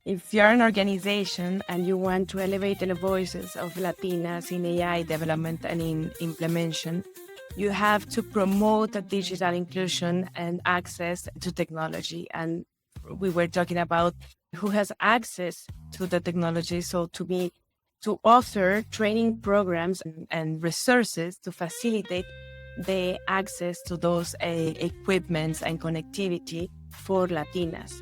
If you're an organization and you want to elevate the voices of Latinas in AI development and in implementation, you have to promote digital inclusion and access to technology. And we were talking about who has access to the technology. So to offer training programs and resources to facilitate the access to those equipments and connectivity for Latinas.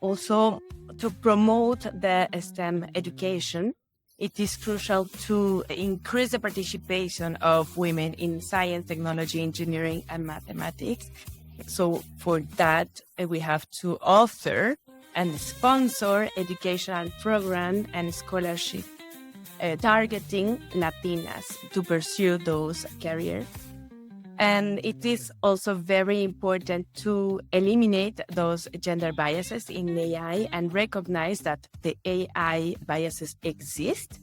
Also, to promote the STEM education, it is crucial to increase the participation of women in science, technology, engineering, and mathematics. So for that, we have to offer and sponsor educational program and scholarship targeting Latinas to pursue those careers. And it is also very important to eliminate those gender biases in AI and recognize that the AI biases exist.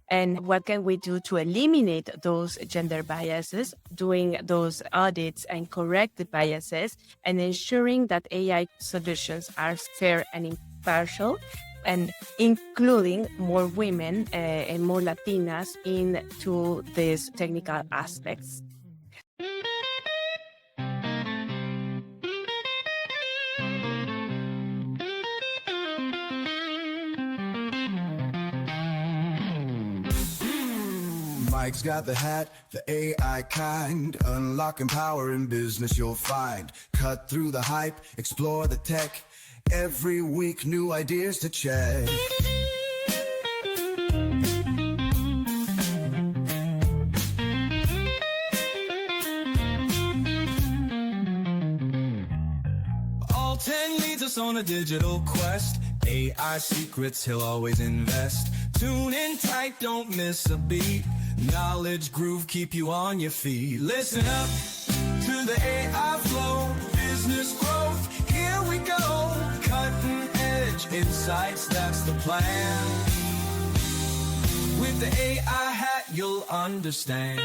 And what can we do to eliminate those gender biases, doing those audits and correct the biases, and ensuring that AI solutions are fair and impartial, and including more women and more Latinas into these technical aspects. Mike's got the hat, the AI kind. Unlocking power in business you'll find. Cut through the hype, explore the tech. Every week new ideas to check. All 10 leads us on a digital quest. AI secrets he'll always invest. Tune in tight, don't miss a beat. Knowledge groove, keep you on your feet. Listen up to the AI flow. Business growth, here we go. Cutting edge insights, that's the plan. With the AI hat, you'll understand.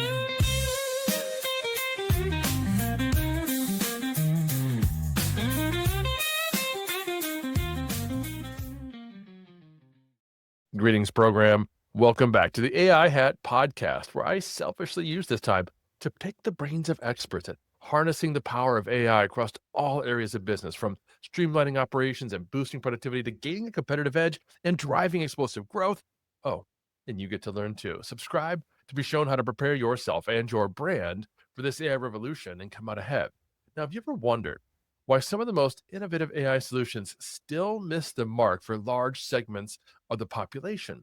Greetings, program. Welcome back to the AI Hat podcast, where I selfishly use this time to pick the brains of experts at harnessing the power of AI across all areas of business, from streamlining operations and boosting productivity to gaining a competitive edge and driving explosive growth. Oh, and you get to learn too. Subscribe to be shown how to prepare yourself and your brand for this AI revolution and come out ahead. Now, have you ever wondered why some of the most innovative AI solutions still miss the mark for large segments of the population?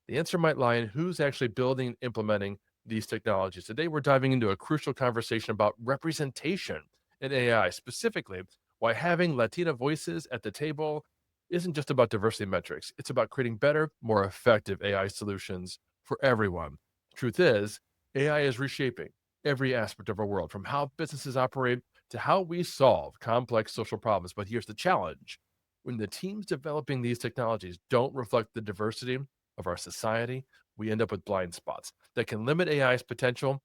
The answer might lie in who's actually building and implementing these technologies. Today, we're diving into a crucial conversation about representation in AI, specifically why having Latina voices at the table isn't just about diversity metrics. It's about creating better, more effective AI solutions for everyone. Truth is, AI is reshaping every aspect of our world, from how businesses operate to how we solve complex social problems. But here's the challenge. When the teams developing these technologies don't reflect the diversity of our society, we end up with blind spots that can limit AI's potential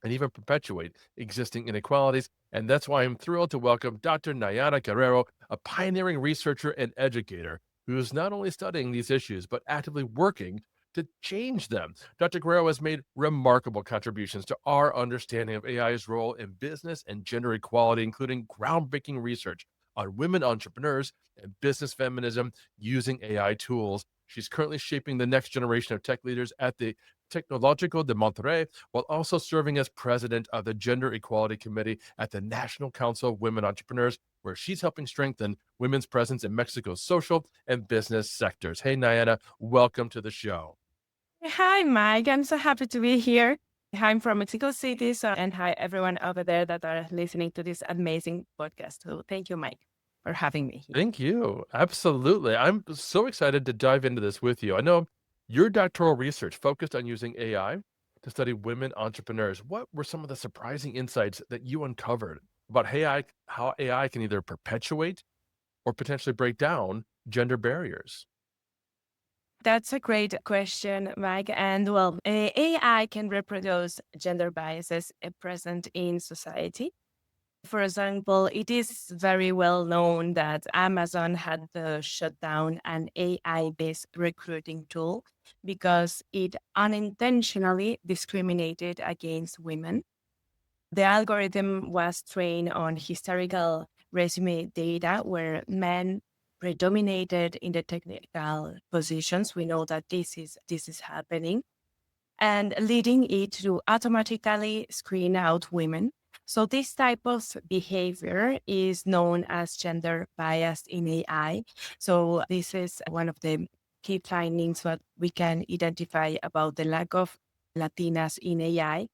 and even perpetuate existing inequalities. And that's why I'm thrilled to welcome Dr. Nayana Guerrero, a pioneering researcher and educator who is not only studying these issues, but actively working to change them. Dr. Guerrero has made remarkable contributions to our understanding of AI's role in business and gender equality, including groundbreaking research on women entrepreneurs and business feminism using AI tools. She's currently shaping the next generation of tech leaders at the Tecnológico de Monterrey, while also serving as president of the Gender Equality Committee at the National Council of Women Entrepreneurs, where she's helping strengthen women's presence in Mexico's social and business sectors. Hey, Nayana, welcome to the show. Hi, Mike. I'm so happy to be here. I'm from Mexico City, and hi, everyone over there that are listening to this amazing podcast. So thank you, Mike, for having me here. Thank you. Absolutely. I'm so excited to dive into this with you. I know your doctoral research focused on using AI to study women entrepreneurs. What were some of the surprising insights that you uncovered about how AI can either perpetuate or potentially break down gender barriers? That's a great question, Mike. And well, AI can reproduce gender biases present in society. For example, it is very well known that Amazon had to shut down an AI-based recruiting tool because it unintentionally discriminated against women. The algorithm was trained on historical resume data where men predominated in the technical positions. We know that this is happening and leading it to automatically screen out women. So this type of behavior is known as gender bias in AI. So this is one of the key findings that we can identify about the lack of Latinas in AI,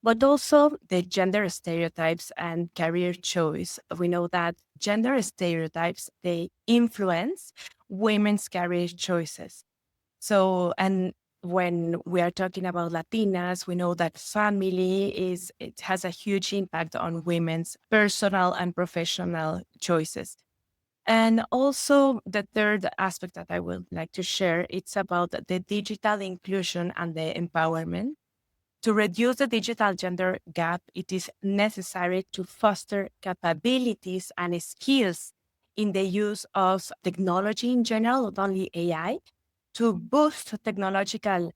but also the gender stereotypes and career choice. We know that gender stereotypes, they influence women's career choices. So, and when we are talking about Latinas, we know that it has a huge impact on women's personal and professional choices. And also the third aspect that I would like to share, it's about the digital inclusion and the empowerment. To reduce the digital gender gap, it is necessary to foster capabilities and skills in the use of technology in general, not only AI, to boost technological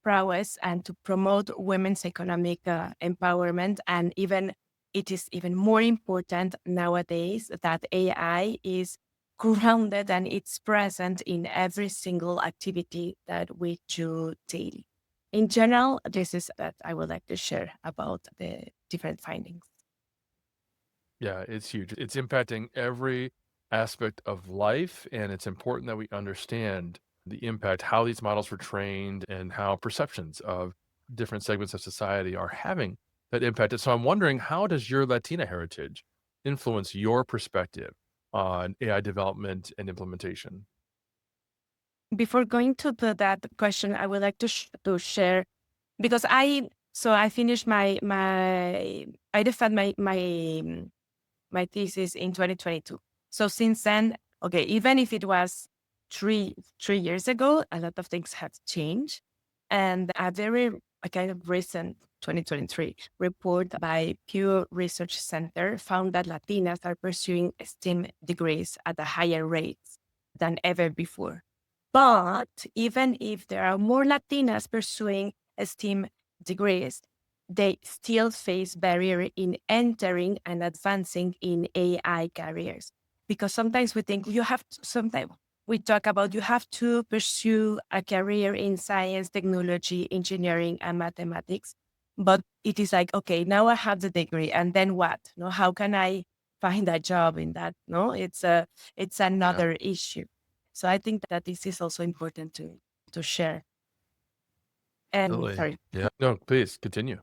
prowess and to promote women's economic empowerment. And even it is even more important nowadays that AI is grounded and it's present in every single activity that we do daily. In general, this is that I would like to share about the different findings. Yeah, it's huge. It's impacting every aspect of life, and it's important that we understand the impact, how these models were trained, and how perceptions of different segments of society are having that impact. And so I'm wondering, how does your Latina heritage influence your perspective on AI development and implementation? Before going to that question, I would like to share because I finished I defend my thesis in 2022. So since then, okay, even if it was three years ago, a lot of things have changed. And a kind of recent 2023 report by Pew Research Center found that Latinas are pursuing STEM degrees at a higher rate than ever before. But even if there are more Latinas pursuing STEM degrees, they still face barrier in entering and advancing in AI careers. Because sometimes we think sometimes we talk about you have to pursue a career in science, technology, engineering, and mathematics. But it is like, okay, now I have the degree, and then what? No, how can I find a job in that? No, it's Yeah, another issue. So I think that this is also important to share. And absolutely. sorry, Yeah. No, please continue.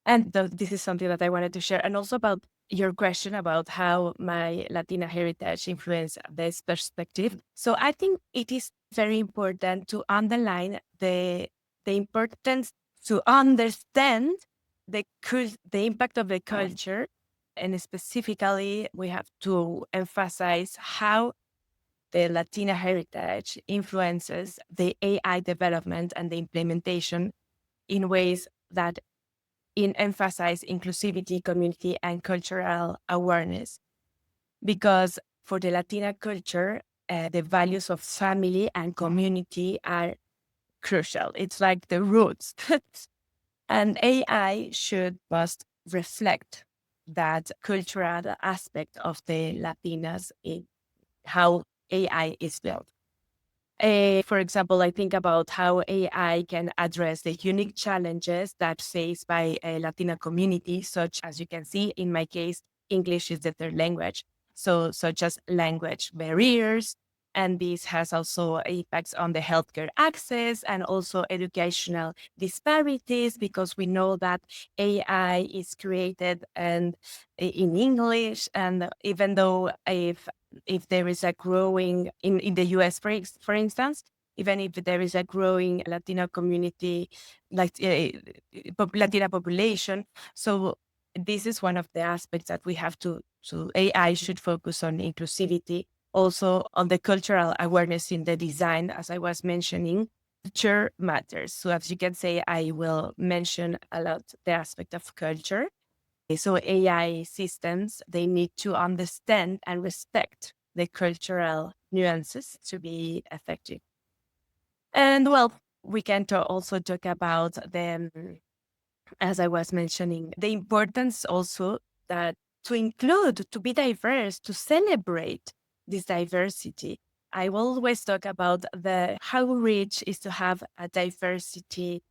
and this is something that I wanted to share. And also about your question about how my Latina heritage influenced this perspective. So I think it is very important to underline the importance to understand the impact of the culture. And specifically, we have to emphasize how the Latina heritage influences the AI development and the implementation in ways that emphasize inclusivity, community, and cultural awareness. Because for the Latina culture, the values of family and community are crucial. It's like the roots. And AI must reflect that cultural aspect of the Latinas in how AI is built. For example, I think about how AI can address the unique challenges that faced by a Latina community, such as you can see in my case, English is the third language. So, such as language barriers. And this has also impacts on the healthcare access and also educational disparities, because we know that AI is created and in English. And even though if there is a growing in the US, for instance, even if there is a growing Latino community, like Latina population. So this is one of the aspects that we have so AI should focus on inclusivity, also on the cultural awareness in the design, as I was mentioning. Culture matters. So as you can say, I will mention a lot the aspect of culture. So AI systems, they need to understand and respect the cultural nuances to be effective. And well, we can also talk about the, as I was mentioning, the importance also that to include, to be diverse, to celebrate this diversity. I will always talk about the how rich is to have a diversity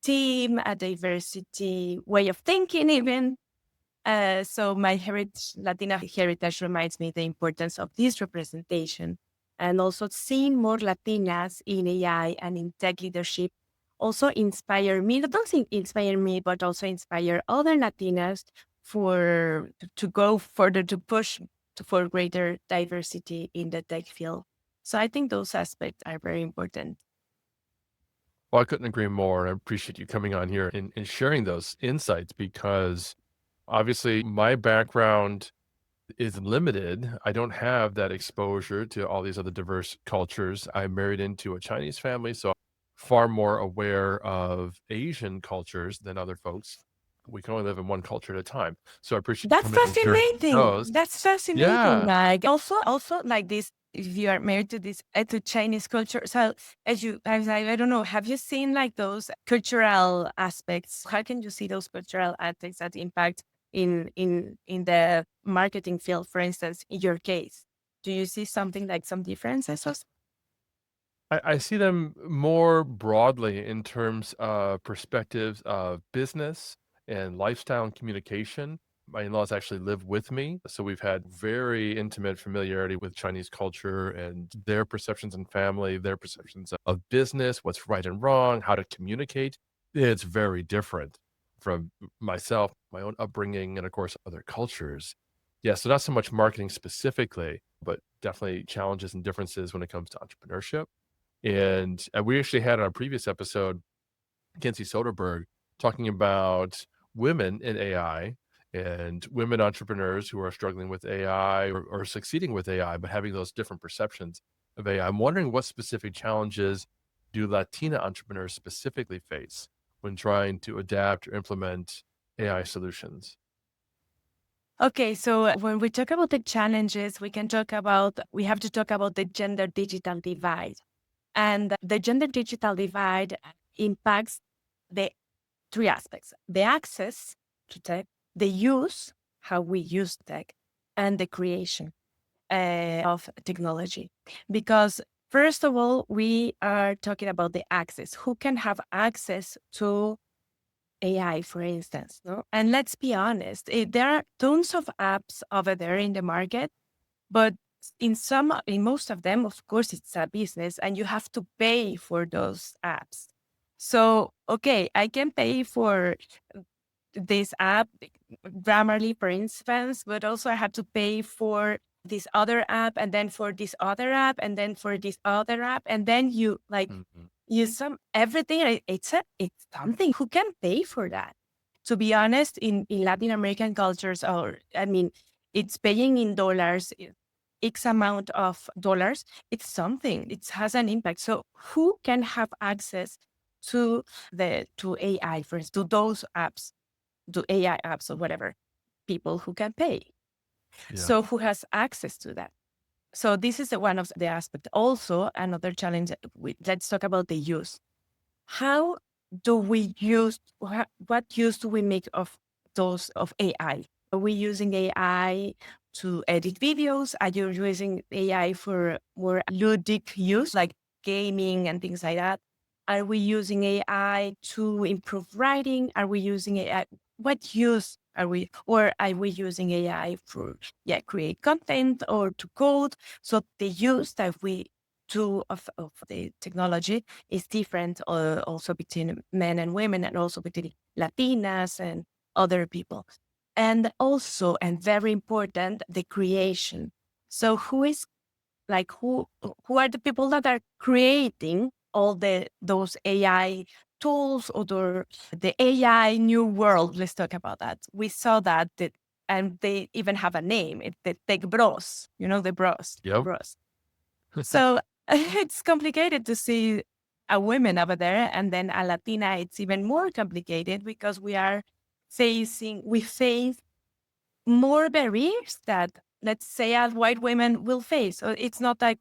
team, a diversity way of thinking, even. So my Latina heritage reminds me the importance of this representation, and also seeing more Latinas in AI and in tech leadership also inspire me, not only inspire me, but also inspire other Latinas to go further, to push for greater diversity in the tech field. So I think those aspects are very important. Well, I couldn't agree more. I appreciate you coming on here and sharing those insights because obviously my background is limited. I don't have that exposure to all these other diverse cultures. I'm married into a Chinese family, so far more aware of Asian cultures than other folks. We can only live in one culture at a time. So I appreciate you That's coming in and sharing fascinating. those. That's fascinating. Yeah. Like also like this, if you are married to this to Chinese culture. So as I don't know, have you seen like those cultural aspects? How can you see those cultural aspects that impact in the marketing field, for instance, in your case? Do you see something like some differences? I see them more broadly in terms of perspectives of business and lifestyle and communication. My in-laws actually live with me, so we've had very intimate familiarity with Chinese culture and their perceptions in family, their perceptions of business, what's right and wrong, how to communicate. It's very different from myself, my own upbringing, and of course, other cultures. Yeah, so not so much marketing specifically, but definitely challenges and differences when it comes to entrepreneurship. And we actually had on a previous episode, Kenzie Soderberg talking about women in AI and women entrepreneurs who are struggling with AI or succeeding with AI, but having those different perceptions of AI. I'm wondering what specific challenges do Latina entrepreneurs specifically face when trying to adapt or implement AI solutions? Okay, so when we talk about the challenges, we have to talk about the gender digital divide. And the gender digital divide impacts the three aspects: the access to tech, the use, how we use tech, and the creation of technology. Because, first of all, we are talking about the access. Who can have access to AI, for instance? No? And let's be honest, there are tons of apps over there in the market, but in most of them, of course, it's a business and you have to pay for those apps. So, okay, I can pay for this app, Grammarly, for instance, but also I have to pay for this other app and then for this other app and then for this other app. And then you like Mhm. use everything. It's something. Who can pay for that? To be honest, in Latin American cultures, or I mean, it's paying in dollars, X amount of dollars. It's something. It has an impact. So who can have access to AI, for instance, to those apps, to AI apps or whatever? People who can pay. Yeah. So who has access to that? So this is one of the aspects. Also, another challenge. Let's talk about the use. How do we use? What use do we make of those of AI? Are we using AI to edit videos? Are you using AI for more ludic use, like gaming and things like that? Are we using AI to improve writing? Are we using AI? What use are we, or are we using AI for, create content or to code? So the use that we do of the technology is different, also between men and women, and also between Latinas and other people. And also, and very important, the creation. So who are the people that are creating all those AI tools, or the AI new world? Let's talk about that. We saw and they even have a name. It's the tech bros, the Yep. bros. So it's complicated to see a woman over there, and then a Latina. It's even more complicated because we are we face more barriers that, let's say, as white women will face. So it's not like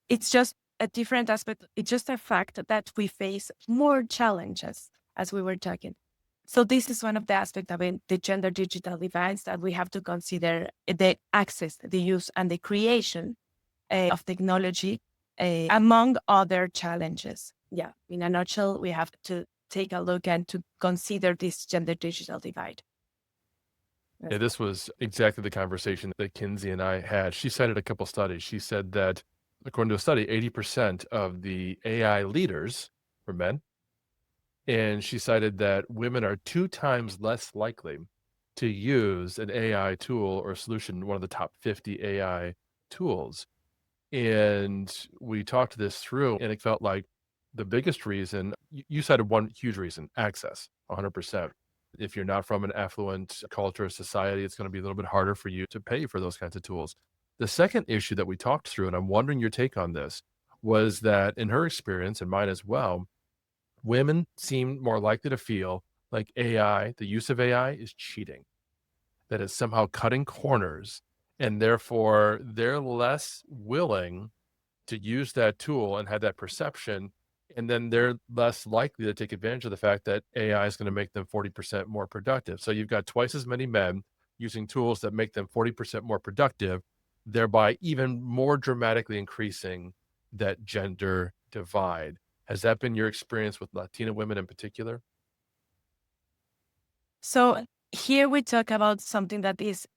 it's just a different aspect. It's just a fact that we face more challenges, as we were talking. So this is one of the aspects of it, the gender digital divides, that we have to consider the access, the use, and the creation of technology, among other challenges. Yeah, in a nutshell, we have to take a look and to consider this gender digital divide. Yeah, this was exactly the conversation that Kinsey and I had. She cited a couple studies. She said that, according to a study, 80% of the AI leaders were men. And she cited that women are 2 times less likely to use an AI tool or solution, one of the top 50 AI tools. And we talked this through, and it felt like the biggest reason, you cited one huge reason, access, 100%. If you're not from an affluent culture or society, it's going to be a little bit harder for you to pay for those kinds of tools. The second issue that we talked through, and I'm wondering your take on this, was that in her experience and mine as well, women seem more likely to feel like AI, the use of AI, is cheating, that it's somehow cutting corners, and therefore they're less willing to use that tool and have that perception. And then they're less likely to take advantage of the fact that AI is going to make them 40% more productive. So you've got twice as many men using tools that make them 40% more productive, thereby even more dramatically increasing that gender divide. Has that been your experience with Latina women in particular? So here we talk about something that is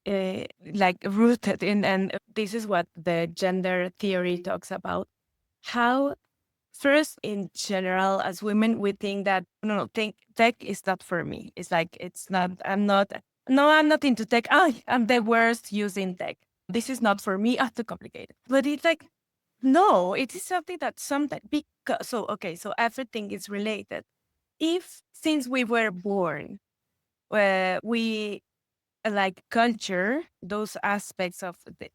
like rooted in, and this is what the gender theory talks about. How, first, in general, as women, we think that no, tech is not for me. It's like it's not. I'm not. No, I'm not into tech. Oh, I'm the worst using tech. This is not for me. Too complicated. But it's like no, it is something that sometimes because so okay. So everything is related. If since we were born, we like culture, those aspects of the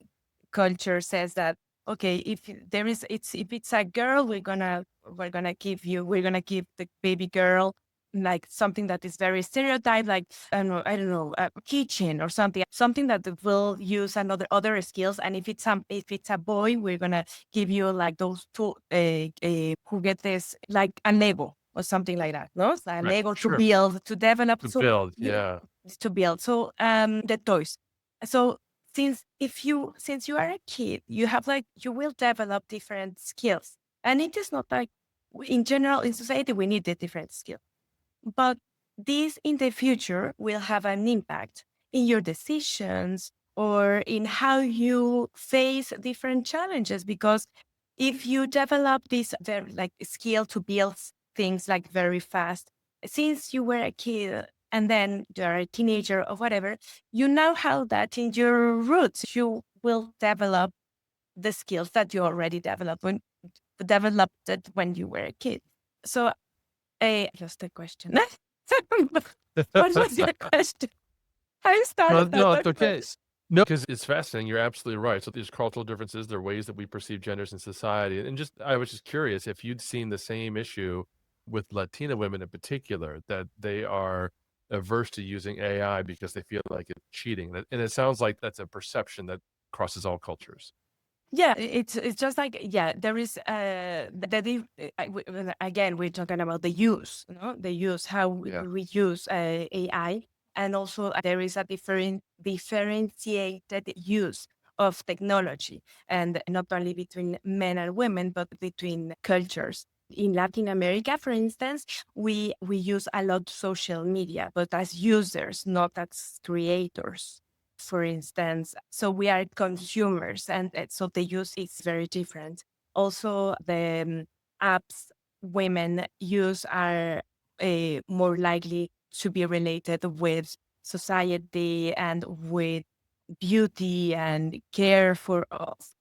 culture says that okay, if it's a girl, we're gonna give the baby girl like something that is very stereotyped, like I don't know, a kitchen or something that will use other skills. And if it's a boy, we're gonna give you like those two juguetes, like a Lego or something like that, no? So a Right. Lego to Sure. build, to develop. To So build. yeah, Yeah. to build. So the toys. So since you are a kid, you will develop different skills. And it is not like in general in society we need the different skills. But this in the future will have an impact in your decisions or in how you face different challenges. Because if you develop this very like skill to build things like very fast since you were a kid, and then you're a teenager or whatever, you now have that in your roots. You will develop the skills that you already developed it when you were a kid. So I lost the question. What was your question? I No, started no, that it's okay. question. No, because it's fascinating. You're absolutely right. So there's cultural differences. There are ways that we perceive genders in society. And just, I was just curious if you'd seen the same issue with Latina women in particular, that they are averse to using AI because they feel like it's cheating. And it sounds like that's a perception that crosses all cultures. Yeah, it's just like yeah, there is again we're talking about the use, the use how Yeah. we use AI, and also there is a differentiated use of technology, and not only between men and women but between cultures. In Latin America, for instance, we use a lot social media, but as users, not as creators, for instance. So we are consumers, and so the use is very different. Also, the apps women use are more likely to be related with society and with beauty and care for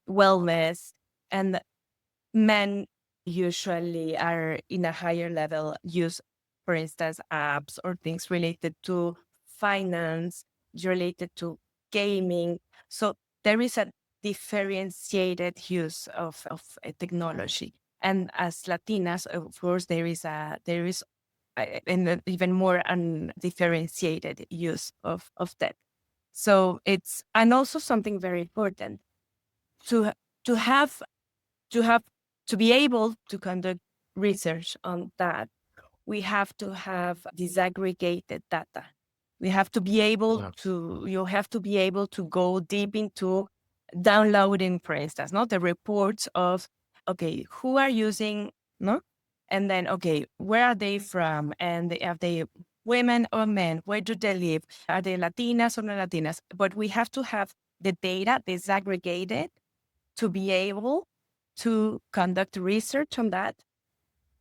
wellness. And men usually are in a higher level, use, for instance, apps or things related to finance, related to gaming. So there is a differentiated use of technology. And as Latinas, of course, there is and even more undifferentiated use of that. So it's, and also something very important to to have to have to be able to conduct research on that. We have to have disaggregated data. We have to be able Yeah. to, you have to be able to go deep into downloading, for instance, not the reports of, okay, who are using, no? And then, okay, where are they from? And are they women or men? Where do they live? Are they Latinas or not Latinas? But we have to have the data disaggregated to be able to conduct research on that.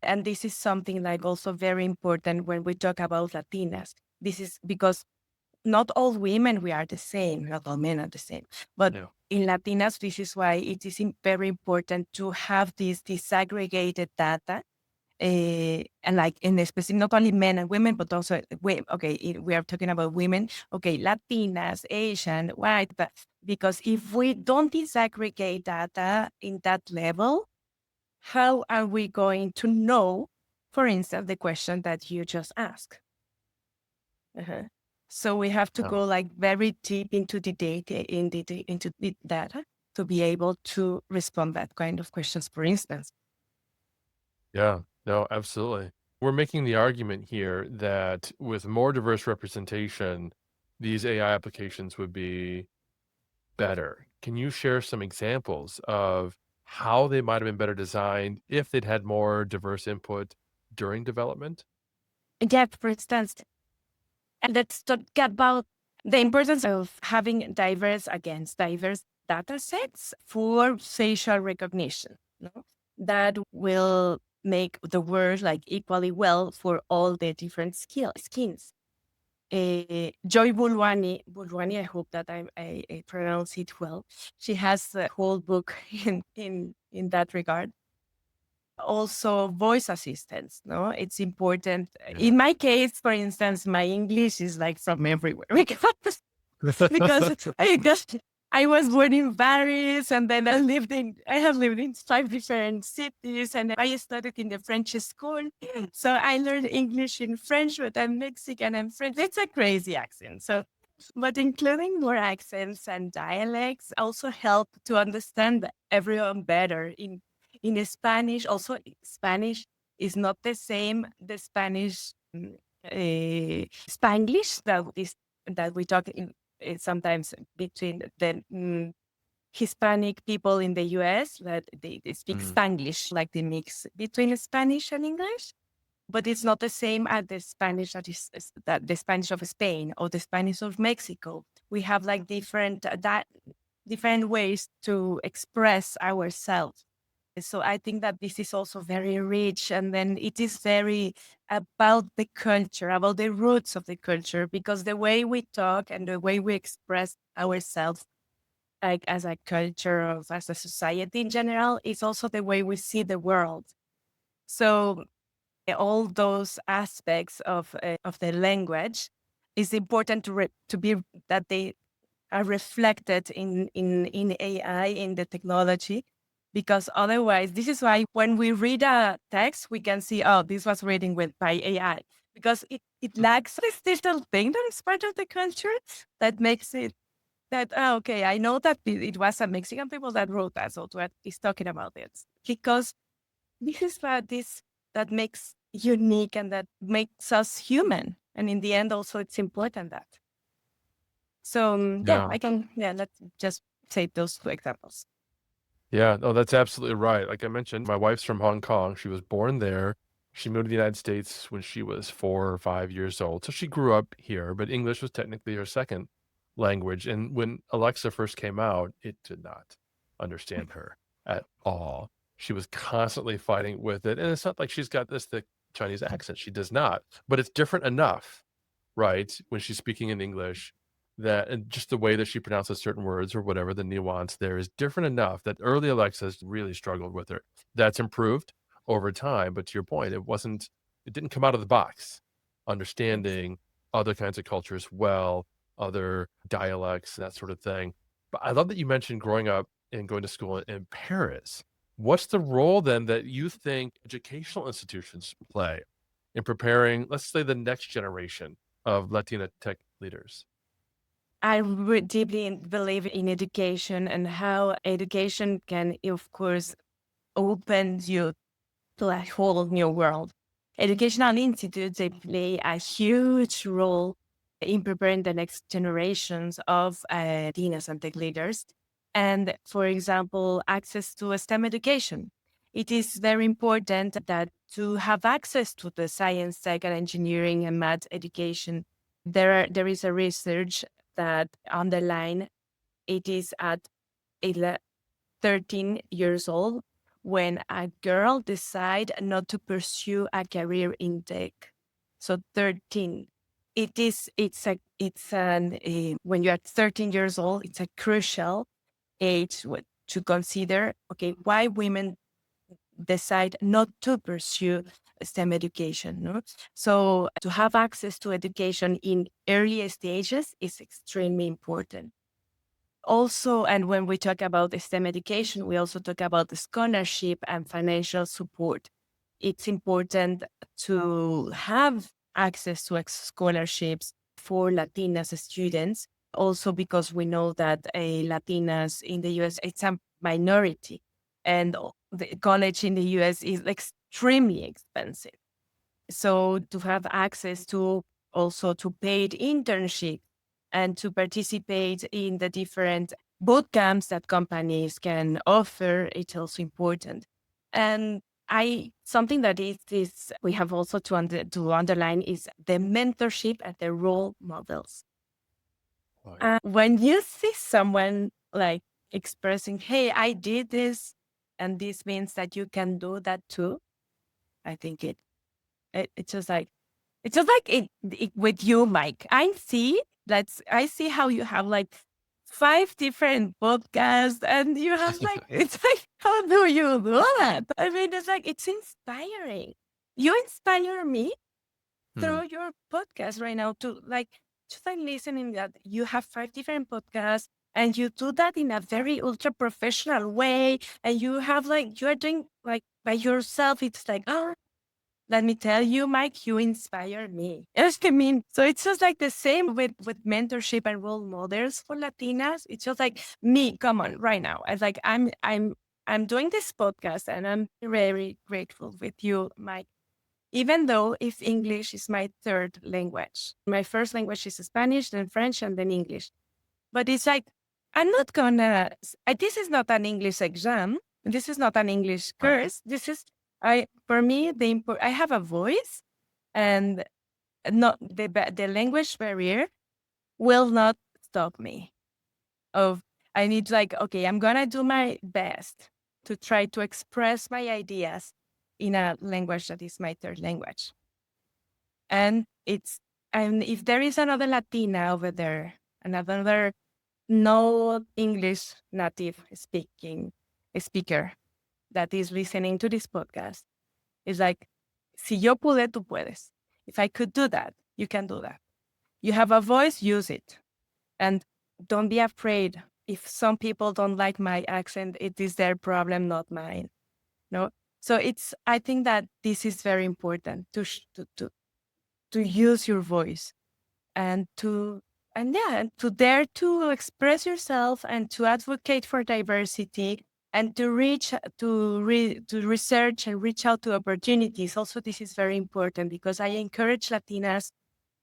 And this is something like also very important when we talk about Latinas. This is because not all women we are the same, not all men are the same. But Yeah. in Latinas, this is why it is very important to have this disaggregated data. And like in the specific, not only men and women, but also, okay, we are talking about women, okay, Latinas, Asian, white, but because if we don't disaggregate data in that level, how are we going to know, for instance, the question that you just asked? Uh-huh. So we have to Yeah. go like very deep into the data, into the data to be able to respond that kind of questions, for instance. Yeah. No, absolutely. We're making the argument here that with more diverse representation, these AI applications would be better. Can you share some examples of how they might have been better designed if they'd had more diverse input during development? Yeah, for instance, and let's talk about the importance of having diverse data sets for facial recognition. No? That will make the word like equally well for all the different skins. Joy Bulwani, I hope that I pronounce it well. She has a whole book in that regard. Also, voice assistants. No, it's important. Yeah. In my case, for instance, my English is like from everywhere because I was born in Paris, and then I have lived in 5 different cities, and I studied in the French school. So I learned English in French, but I'm Mexican and French. It's a crazy accent. So, but including more accents and dialects also help to understand everyone better. In Spanish, also Spanish is not the same the Spanish Spanglish that we talk in sometimes between the Hispanic people in the US, that they speak Mm, Spanglish, like they mix between Spanish and English, but it's not the same as the Spanish that the Spanish of Spain or the Spanish of Mexico. We have like different ways to express ourselves. So I think that this is also very rich, and then it is very about the culture, about the roots of the culture, because the way we talk and the way we express ourselves, like as a culture of as a society in general, is also the way we see the world. So all those aspects of the language is important to be that they are reflected in AI, in the technology, because otherwise, this is why when we read a text, we can see, oh, this was written by AI, because it lacks this digital thing that is part of the culture that makes it that, oh, okay, I know that it was a Mexican people that wrote that, so what is talking about it, because this is what this that makes unique and that makes us human, and in the end, also it's important that. So yeah, yeah. let's just take those 2 examples. Yeah. No, that's absolutely right. Like I mentioned, my wife's from Hong Kong. She was born there. She moved to the United States when she was 4 or 5 years old. So she grew up here, but English was technically her second language. And when Alexa first came out, it did not understand her at all. She was constantly fighting with it. And it's not like she's got this thick Chinese accent. She does not, but it's different enough, right? When she's speaking in English, that and just the way that she pronounces certain words or whatever, the nuance there is different enough that early Alexas really struggled with her. That's improved over time, but to your point, it didn't come out of the box Yes. understanding other kinds of cultures well, other dialects, that sort of thing. But I love that you mentioned growing up and going to school in Paris. What's the role then that you think educational institutions play in preparing, let's say, the next generation of Latina tech leaders? I deeply believe in education and how education can, of course, open you to a whole new world. Educational institutes, they play a huge role in preparing the next generations of Latinas and tech leaders. And for example, access to STEM education. It is very important that to have access to the science, tech, and engineering and math education. There is a research that underline it is at 13 years old when a girl decide not to pursue a career in tech. So 13. When you're 13 years old, it's a crucial age to consider, okay, why women decide not to pursue STEM education. No? So to have access to education in early stages is extremely important. Also, and when we talk about the STEM education, we also talk about the scholarship and financial support. It's important to have access to scholarships for Latinas students, also because we know that Latinas in the US, it's a minority, and the college in the US is extremely expensive. So to have access to also to paid internship and to participate in the different boot camps that companies can offer, it's also important. And something that is we have also to underline is the mentorship and the role models. Oh, yeah. When you see someone like expressing, "Hey, I did this, and this means that you can do that too," I think it's just like it with you, Mike. I see how you have like 5 different podcasts and you have like it's like, how do you do that? I mean, it's like it's inspiring. You inspire me Hmm. through your podcast right now to like just like listening that you have 5 different podcasts and you do that in a very ultra professional way and you have like you are doing like by yourself. It's like, oh, let me tell you, Mike, you inspire me. Es que mean, so it's just like the same with mentorship and role models for Latinas. It's just like me, come on, right now. It's like I'm doing this podcast and I'm very grateful with you, Mike. Even though if English is my third language. My first language is Spanish, then French, and then English. But it's like, I'm not gonna, this is not an English exam. This is not an English Right. course. For me, I have a voice and not the language barrier will not stop me. Of I need like, okay, I'm gonna do my best to try to express my ideas in a language that is my third language. And if there is another Latina over there, another no English native speaker that is listening to this podcast, is like, si yo pude, tú puedes. If I could do that, you can do that. You have a voice, use it. And don't be afraid. If some people don't like my accent, it is their problem, not mine. No. So I think that this is very important to use your voice and to dare to express yourself and to advocate for diversity and to research and reach out to opportunities. Also, this is very important because I encourage Latinas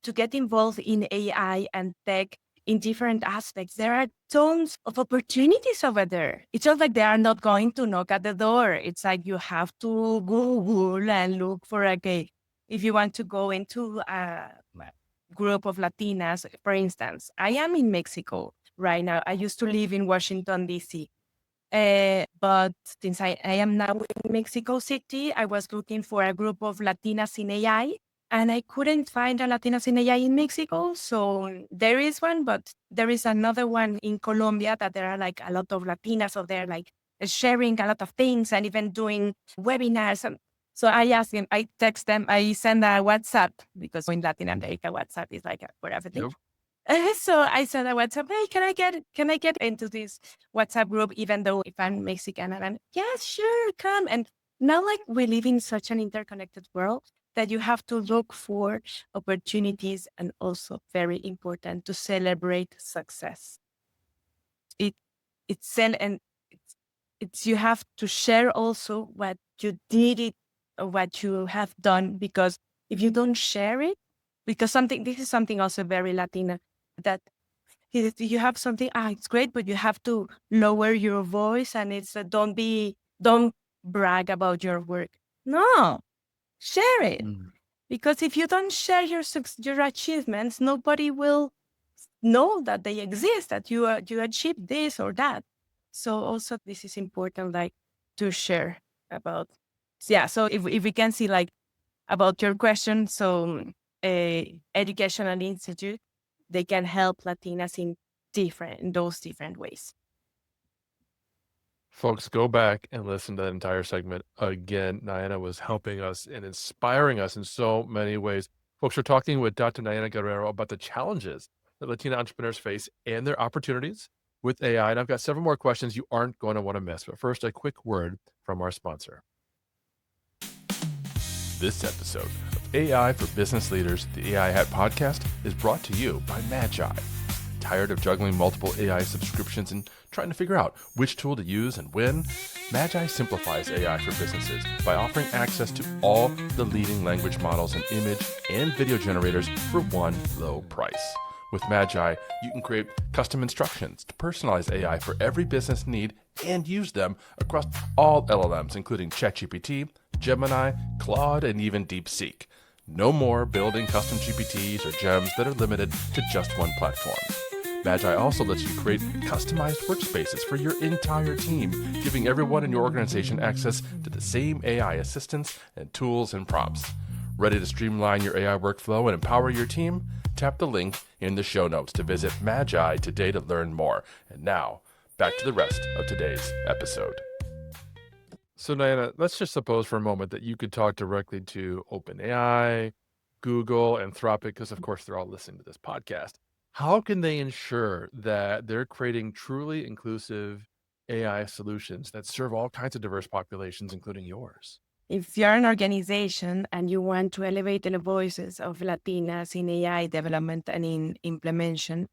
to get involved in AI and tech in different aspects. There are tons of opportunities over there. It's just like they are not going to knock at the door. It's like you have to Google and look for if you want to go into a group of Latinas, for instance. I am in Mexico right now. I used to live in Washington, D.C. But since I am now in Mexico City, I was looking for a group of Latinas in AI, and I couldn't find a Latinas in AI in Mexico. So there is one, but there is another one in Colombia that there are like a lot of Latinas over there, like sharing a lot of things and even doing webinars. And so I asked him, I text them, I send a WhatsApp because in Latin America, WhatsApp is like for everything. Yep. So I sent a WhatsApp, hey, can I get into this WhatsApp group, even though if I'm Mexican? And I'm, yeah, sure, come. And now like we live in such an interconnected world that you have to look for opportunities, and also very important to celebrate success. It it's cel- and it's you have to share also what you did it or what you have done, because if you don't share it, because something this is something also very Latina, that you have something, it's great, but you have to lower your voice, and it's don't brag about your work. No, share it. Mm. Because if you don't share your achievements, nobody will know that they exist, that you achieved this or that. So also this is important, like to share about. Yeah. So if we can see like about your question, so a educational institute, they can help Latinas in those different ways. Folks, go back and listen to that entire segment again. Nayana was helping us and inspiring us in so many ways. Folks, we're talking with Dr. Nayana Guerrero about the challenges that Latina entrepreneurs face and their opportunities with AI. And I've got several more questions you aren't going to want to miss. But first, a quick word from our sponsor. This episode of AI for Business Leaders, the AI Hat podcast, is brought to you by Magi. Tired of juggling multiple AI subscriptions and trying to figure out which tool to use and when? Magi simplifies AI for businesses by offering access to all the leading language models and image and video generators for one low price. With Magi, you can create custom instructions to personalize AI for every business need and use them across all LLMs, including ChatGPT, Gemini, Claude, and even DeepSeek. No more building custom GPTs or gems that are limited to just one platform. Magi also lets you create customized workspaces for your entire team, giving everyone in your organization access to the same AI assistants and tools and prompts. Ready to streamline your AI workflow and empower your team? Tap the link in the show notes to visit Magi today to learn more. And now, back to the rest of today's episode. So, Nayana, let's just suppose for a moment that you could talk directly to OpenAI, Google, Anthropic, because of course they're all listening to this podcast. How can they ensure that they're creating truly inclusive AI solutions that serve all kinds of diverse populations, including yours? If you're an organization and you want to elevate the voices of Latinas in AI development and in implementation,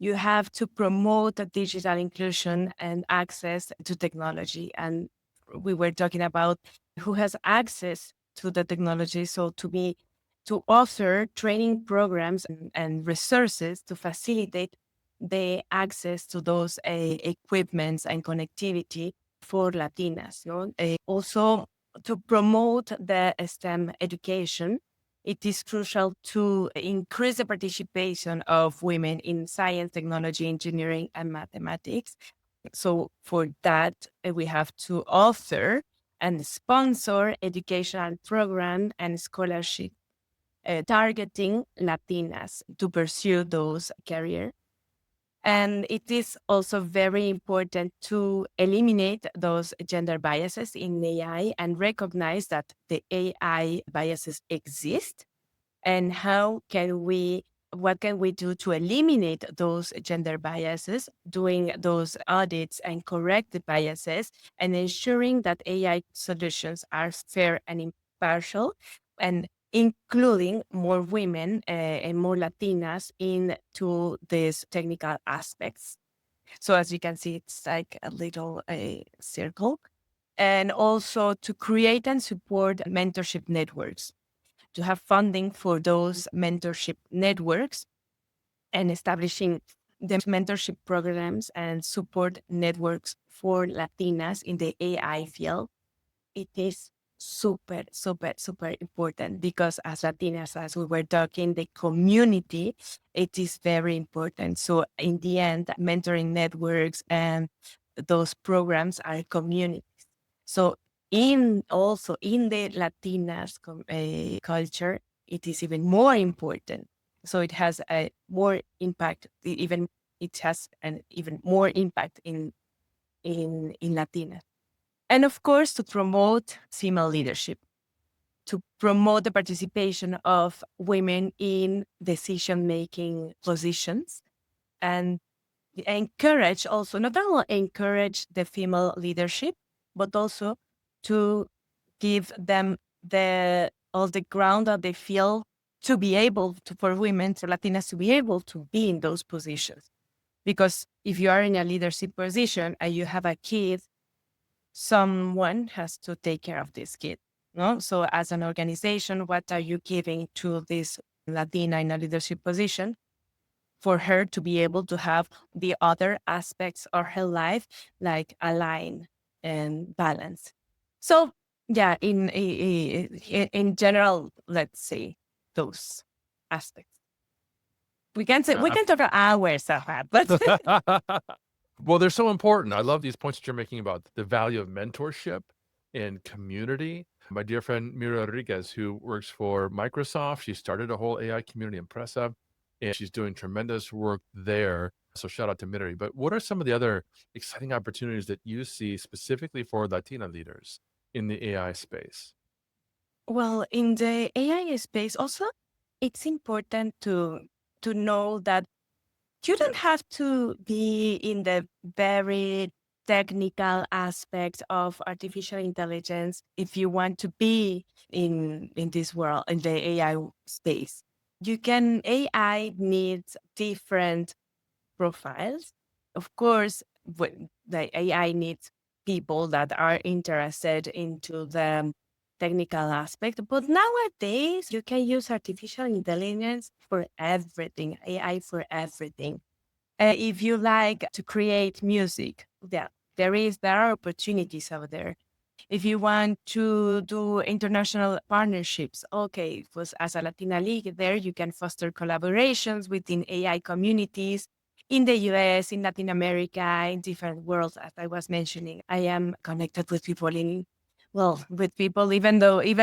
you have to promote a digital inclusion and access to technology. And we were talking about who has access to the technology. So to offer training programs and resources to facilitate the access to those equipments and connectivity for Latinas. Also, to promote the STEM education, it is crucial to increase the participation of women in science, technology, engineering, and mathematics. So for that, we have to offer and sponsor educational program and scholarship targeting Latinas to pursue those careers. And it is also very important to eliminate those gender biases in AI and recognize that the AI biases exist. And what can we do to eliminate those gender biases, doing those audits and correct the biases, and ensuring that AI solutions are fair and impartial, and including more women and more Latinas into these technical aspects. So as you can see, it's like a little circle. And also to create and support mentorship networks, to have funding for those mentorship networks and establishing the mentorship programs and support networks for Latinas in the AI field. It is super, super, super important, because as Latinas, as we were talking, the community, it is very important. So in the end, mentoring networks and those programs are communities. So also in the Latinas culture, it is even more important. So it has a more impact, it has an even more impact in Latinas. And of course, to promote female leadership, to promote the participation of women in decision-making positions, and encourage also, not only encourage the female leadership, but also to give them the all the ground that they feel to be able to, for women, for Latinas to be able to be in those positions. Because if you are in a leadership position and you have a kid, someone has to take care of this kid. No? So as an organization, what are you giving to this Latina in a leadership position for her to be able to have the other aspects of her life like align and balance? So yeah, in general, let's say those aspects. We can say we can talk for hours of that, but Well, they're so important. I love these points that you're making about the value of mentorship and community. My dear friend Mira Rodriguez, who works for Microsoft, she started a whole AI community in Pressa, and she's doing tremendous work there. So shout out to Miri. But what are some of the other exciting opportunities that you see specifically for Latina leaders in the AI space? well, in the AI space, also, it's important to know that you don't have to be in the very technical aspect of artificial intelligence if you want to be in this world, in the AI space. You can AI needs different profiles. Of course, the AI needs people that are interested into the technical aspect, but nowadays you can use artificial intelligence for everything, AI for everything. If you like to create music, yeah, there are opportunities out there. If you want to do international partnerships, okay, was as a Latina League, there you can foster collaborations within AI communities in the US, in Latin America, in different worlds, as I was mentioning. I am connected with people with people, even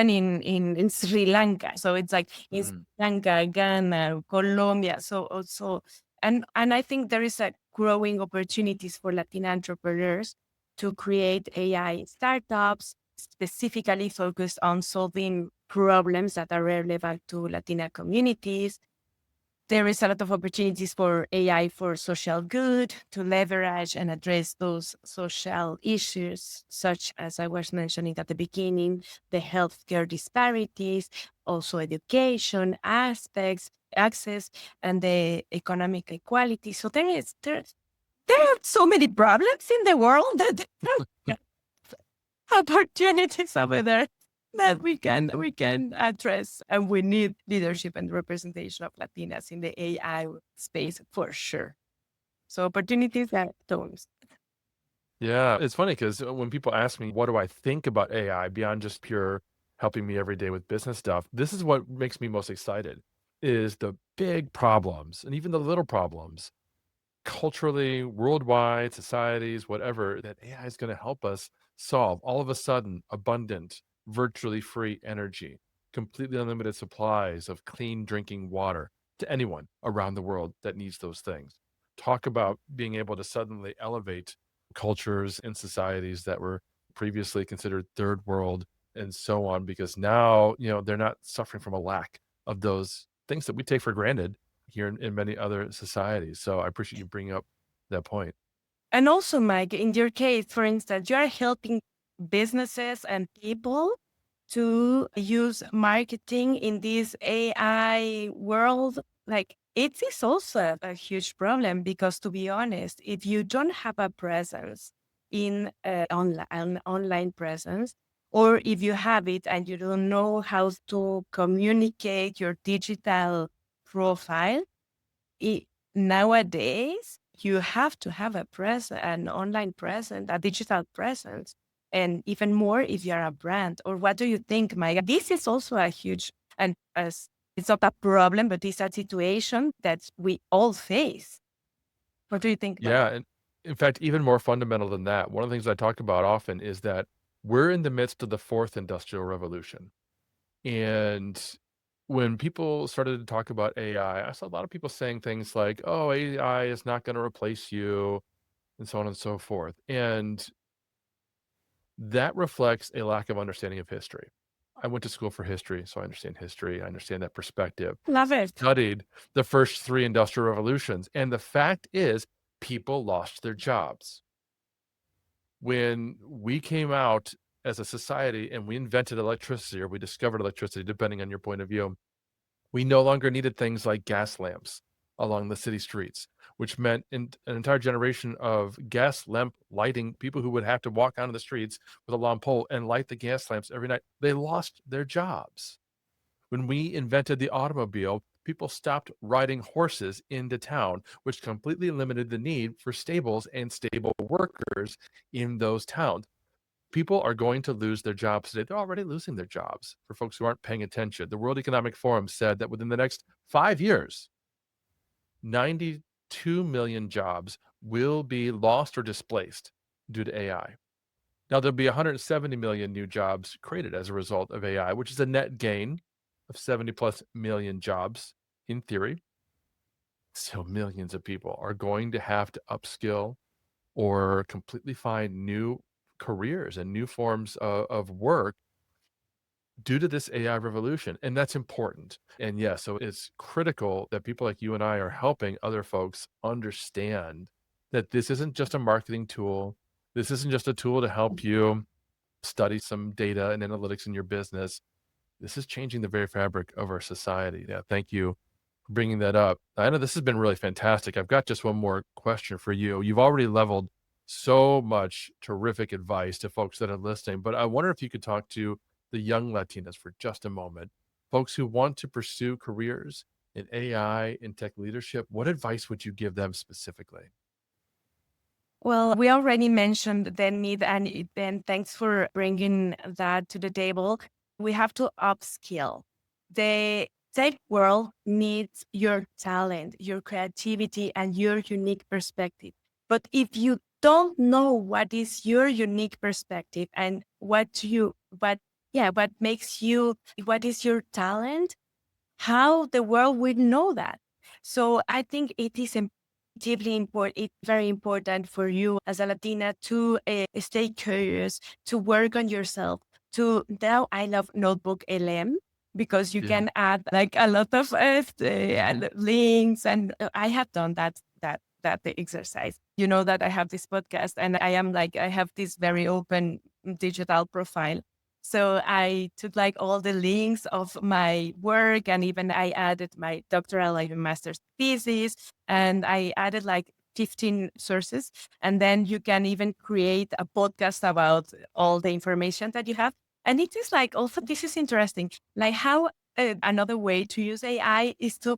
in Sri Lanka. So it's like in Sri Mm. Lanka, Ghana, Colombia. So also, and I think there is a growing opportunities for Latina entrepreneurs to create AI startups specifically focused on solving problems that are relevant to Latina communities. There is a lot of opportunities for AI for social good to leverage and address those social issues, such as I was mentioning at the beginning, the healthcare disparities, also education aspects, access, and the economic equality. So there are so many problems in the world that there are opportunities over there that we can address, and we need leadership and representation of Latinas in the AI space for sure. So opportunities are those. Yeah, it's funny because when people ask me, what do I think about AI beyond just pure helping me every day with business stuff? This is what makes me most excited is the big problems and even the little problems culturally, worldwide, societies, whatever, that AI is going to help us solve. All of a sudden, abundant, virtually free energy, completely unlimited supplies of clean drinking water to anyone around the world that needs those things. Talk about being able to suddenly elevate cultures and societies that were previously considered third world and so on, because now, they're not suffering from a lack of those things that we take for granted here in many other societies. So I appreciate you bringing up that point. And also, Mike, in your case, for instance, you are helping businesses and people to use marketing in this AI world. Like, it is also a huge problem because, to be honest, if you don't have a presence in an online presence, or if you have it and you don't know how to communicate your digital profile, it, nowadays you have to have an online presence, a digital presence, and even more if you're a brand. Or what do you think, Maya? This is also a huge, and as it's not a problem, but it's a situation that we all face. What do you think about Yeah. that? And in fact, even more fundamental than that, one of the things I talk about often is that we're in the midst of the fourth industrial revolution. And when people started to talk about AI, I saw a lot of people saying things like, oh, AI is not going to replace you, and so on and so forth. And that reflects a lack of understanding of history. I went to school for history, so I understand history. I understand that perspective. Love it. Studied the first three industrial revolutions. And the fact is, people lost their jobs. When we came out as a society and we invented electricity or we discovered electricity, depending on your point of view, we no longer needed things like gas lamps along the city streets, which meant an entire generation of gas lamp lighting, people who would have to walk onto the streets with a long pole and light the gas lamps every night, they lost their jobs. When we invented the automobile, people stopped riding horses into town, which completely limited the need for stables and stable workers in those towns. People are going to lose their jobs today. They're already losing their jobs for folks who aren't paying attention. The World Economic Forum said that within the next 5 years, 92 million jobs will be lost or displaced due to AI. Now, there'll be 170 million new jobs created as a result of AI, which is a net gain of 70 plus million jobs in theory. So millions of people are going to have to upskill or completely find new careers and new forms of work due to this AI revolution. And that's important. And yeah, so it's critical that people like you and I are helping other folks understand that this isn't just a marketing tool. This isn't just a tool to help you study some data and analytics in your business. This is changing the very fabric of our society. Yeah, thank you for bringing that up. I know this has been really fantastic. I've got just one more question for you. You've already leveled so much terrific advice to folks that are listening, but I wonder if you could talk to the young Latinas for just a moment, folks who want to pursue careers in AI and tech leadership. What advice would you give them specifically? Well, we already mentioned the need, and then thanks for bringing that to the table. We have to upskill. The tech world needs your talent, your creativity, and your unique perspective. But if you don't know what is your unique perspective and what makes you, what is your talent, how the world will know that. So I think it is deeply important. It's very important for you as a Latina to stay curious, to work on yourself. To now, I love Notebook LM because you Yeah. can add like a lot of links, and I have done that exercise. You know that I have this podcast, and I have this very open digital profile. So I took like all the links of my work, and even I added my doctoral, like master's thesis, and I added like 15 sources. And then you can even create a podcast about all the information that you have. And it is like, also, this is interesting, like how another way to use AI is to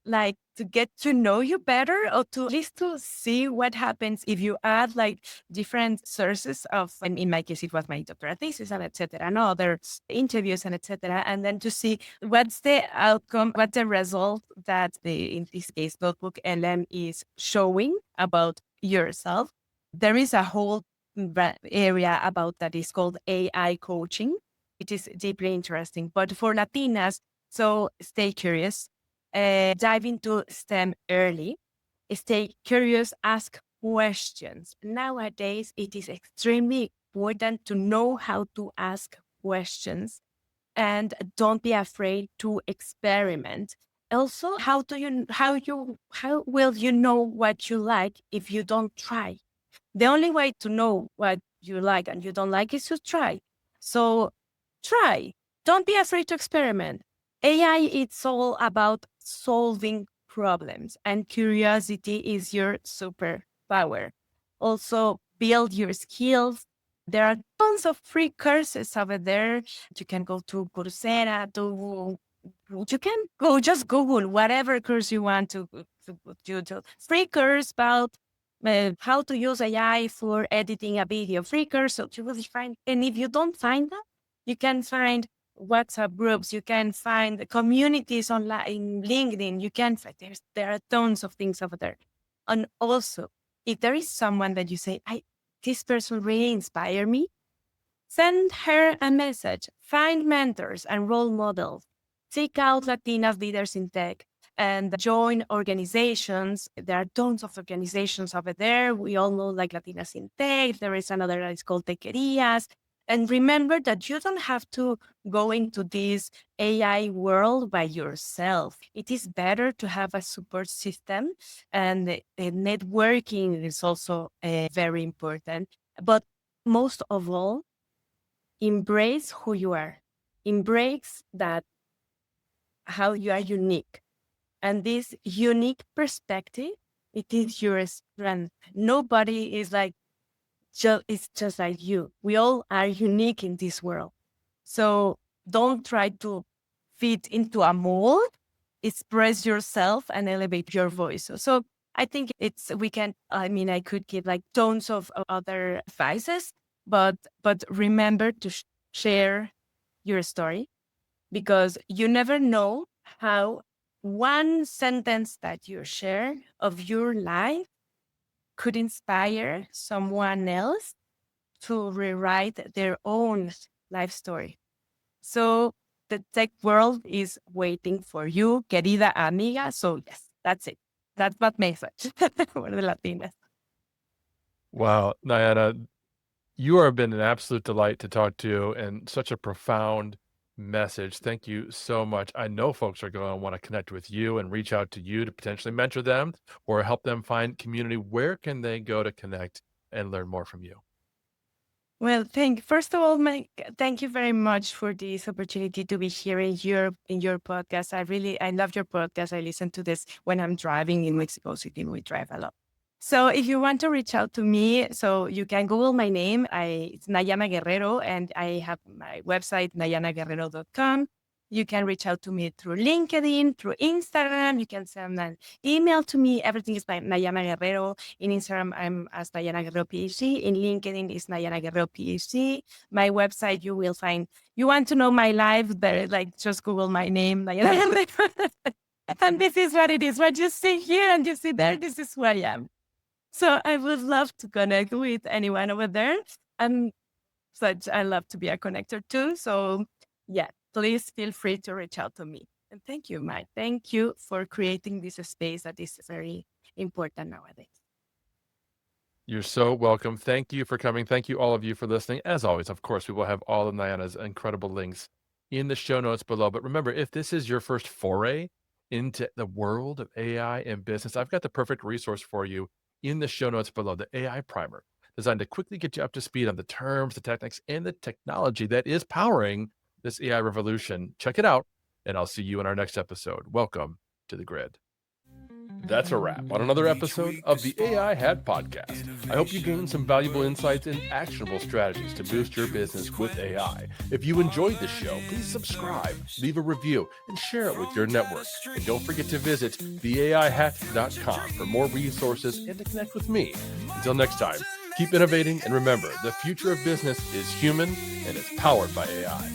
like to get to know you better, or to at least to see what happens if you add like different sources of, and in my case, it was my doctoral thesis and etc. and other interviews and etc. And then to see what's the outcome, what's the result that in this case, Notebook LM is showing about yourself. There is a whole area about that is called AI coaching. It is deeply interesting. But for Latinas, so stay curious, dive into STEM early, stay curious, ask questions. Nowadays, it is extremely important to know how to ask questions, and don't be afraid to experiment. Also, how will you know what you like if you don't try? The only way to know what you like and you don't like is to try. So try. Don't be afraid to experiment. AI, it's all about solving problems, and curiosity is your superpower. Also, build your skills. There are tons of free courses over there. You can go to Coursera, you can go just Google whatever course you want to free course about how to use AI for editing a video. Free course, so you will find. And if you don't find that, you can find WhatsApp groups. You can find communities online, in LinkedIn. You can find, there are tons of things over there. And also, if there is someone that you say, this person really inspired me, send her a message. Find mentors and role models. Seek out Latinas leaders in tech and join organizations. There are tons of organizations over there. We all know like Latinas in Tech. There is another that is called Tequerias. And remember that you don't have to go into this AI world by yourself. It is better to have a support system, and networking is also very important. But most of all, embrace who you are, embrace that how you are unique. And this unique perspective, it is your strength. Nobody is like, it's just like you. We all are unique in this world. So don't try to fit into a mold. Express yourself and elevate your voice. So I think I could give like tons of other advices, but remember to share your story, because you never know how one sentence that you share of your life could inspire someone else to rewrite their own life story. So the tech world is waiting for you, querida amiga. So yes, that's it. That's my message for the Latinas. Wow, Nayana, you have been an absolute delight to talk to and such a profound message. Thank you so much. I know folks are going to want to connect with you and reach out to you to potentially mentor them or help them find community. Where can they go to connect and learn more from you? Well, first of all, Mike, thank you very much for this opportunity to be here in your podcast. I love your podcast. I listen to this when I'm driving in Mexico City. We drive a lot. So if you want to reach out to me, so you can Google my name. It's Nayana Guerrero, and I have my website, nayanaguerrero.com. You can reach out to me through LinkedIn, through Instagram. You can send an email to me. Everything is by Nayana Guerrero. In Instagram, I'm as Nayana Guerrero PhD. In LinkedIn, is Nayana Guerrero PhD. My website, you will find. You want to know my life? There, like just Google my name, Nayana Guerrero, and this is what it is. What you see here and you see there, this is who I am. So I would love to connect with anyone over there. And I love to be a connector too. So yeah, please feel free to reach out to me. And thank you, Mike. Thank you for creating this space that is very important nowadays. You're so welcome. Thank you for coming. Thank you, all of you, for listening. As always, of course, we will have all of Nayana's incredible links in the show notes below. But remember, if this is your first foray into the world of AI and business, I've got the perfect resource for you in the show notes below, the AI Primer, designed to quickly get you up to speed on the terms, the techniques, and the technology that is powering this AI revolution. Check it out, and I'll see you in our next episode. Welcome to the Grid. That's a wrap on another episode of the AI Hat Podcast. I hope you gained some valuable insights and actionable strategies to boost your business with AI. If you enjoyed the show, please subscribe, leave a review, and share it with your network. And don't forget to visit theaihat.com for more resources and to connect with me. Until next time, keep innovating, and remember, the future of business is human and it's powered by AI.